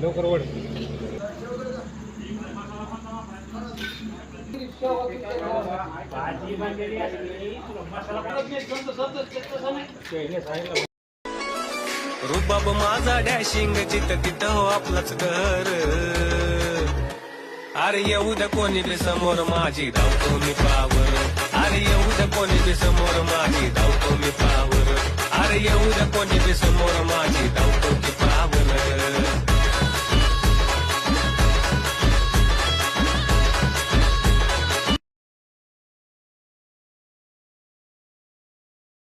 लवकर ओढ. रुबाब माझा डॅशिंग जिथं तिथं हो आपलंच घर. अरे येऊ द्या कोणी बी समोर माझी धावतो मी पावर. अरे येऊ द्या कोणी बी समोर माझी धावतो मी पावर. अरे येऊ द्या कोणी बी समोर माझी